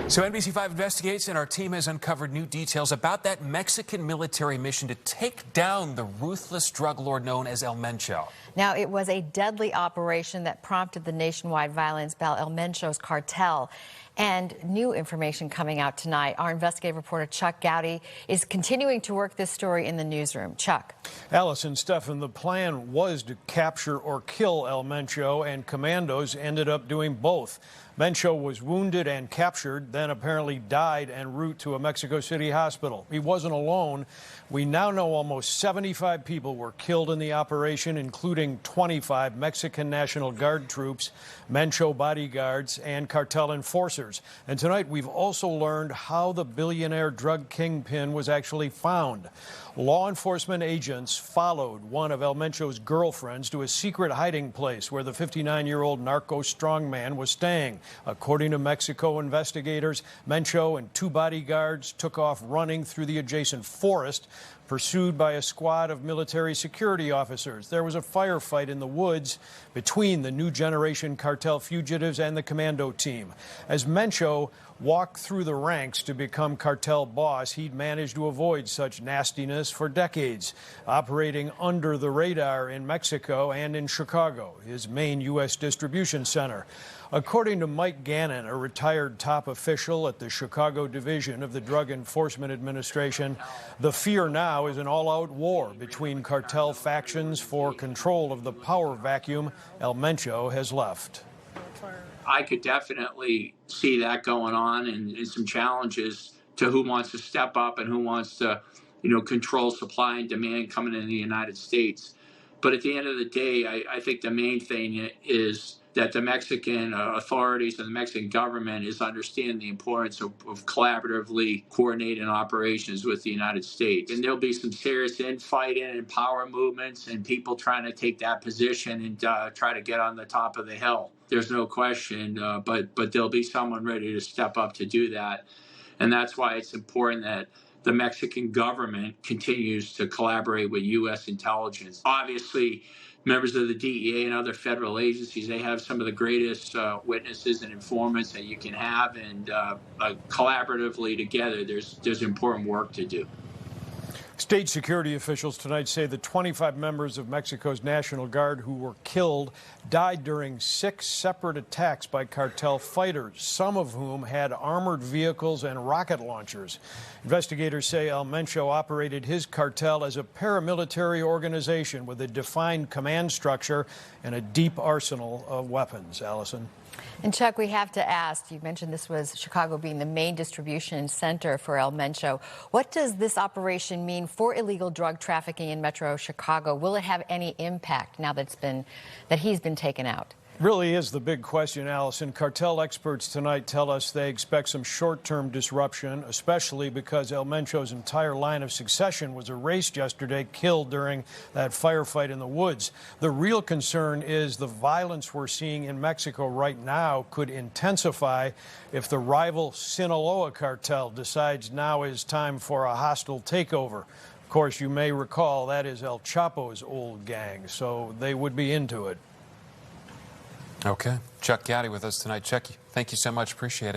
So NBC5 investigates, and our team has uncovered new details about that Mexican military mission to take down the ruthless drug lord known as El Mencho. Now, it was a deadly operation that prompted the nationwide violence by El Mencho's cartel. And new information coming out tonight. Our investigative reporter Chuck Goudie is continuing to work this story in the newsroom. Chuck. Allison, Stephan, the plan was to capture or kill El Mencho, and commandos ended up doing both. Mencho was wounded and captured, then apparently died en route to a Mexico City hospital. He wasn't alone. We now know almost 75 people were killed in the operation, including 25 Mexican National Guard troops, Mencho bodyguards, and cartel enforcers. And tonight we've also learned how the billionaire drug kingpin was actually found. Law enforcement agents followed one of El Mencho's girlfriends to a secret hiding place where the 59-year-old narco strongman was staying. According to Mexico investigators, Mencho and two bodyguards took off running through the adjacent forest, pursued by a squad of military security officers. There was a firefight in the woods between the new generation cartel fugitives and the commando team. As Mencho walked through the ranks to become cartel boss, he'd managed to avoid such nastiness for decades, operating under the radar in Mexico and in Chicago, his main U.S. distribution center. According to Mike Gannon, a retired top official at the Chicago division of the Drug Enforcement Administration, the fear now is an all-out war between cartel factions for control of the power vacuum El Mencho has left. I could definitely see that going on, and some challenges to who wants to step up and who wants to, control supply and demand coming into the United States. But at the end of the day, I think the main thing is that the Mexican authorities and the Mexican government is understanding the importance of collaboratively coordinating operations with the United States. And there'll be some serious infighting and power movements and people trying to take that position and try to get on the top of the hill. There's no question, but there'll be someone ready to step up to do that. And that's why it's important that the Mexican government continues to collaborate with U.S. intelligence. Obviously, members of the DEA and other federal agencies, they have some of the greatest witnesses and informants that you can have, and collaboratively together, there's important work to do. State security officials tonight say the 25 members of Mexico's National Guard who were killed died during 6 separate attacks by cartel fighters, some of whom had armored vehicles and rocket launchers. Investigators say El Mencho operated his cartel as a paramilitary organization with a defined command structure and a deep arsenal of weapons. Allison. And Chuck, we have to ask, you mentioned this was Chicago being the main distribution center for El Mencho. What does this operation mean for illegal drug trafficking in Metro Chicago? Will it have any impact now that he's been taken out? Really is the big question, Allison. Cartel experts tonight tell us they expect some short-term disruption, especially because El Mencho's entire line of succession was erased yesterday, killed during that firefight in the woods. The real concern is the violence we're seeing in Mexico right now could intensify if the rival Sinaloa cartel decides now is time for a hostile takeover. Of course, you may recall that is El Chapo's old gang, so they would be into it. Okay. Chuck Goudie with us tonight. Chuck, thank you so much. Appreciate it.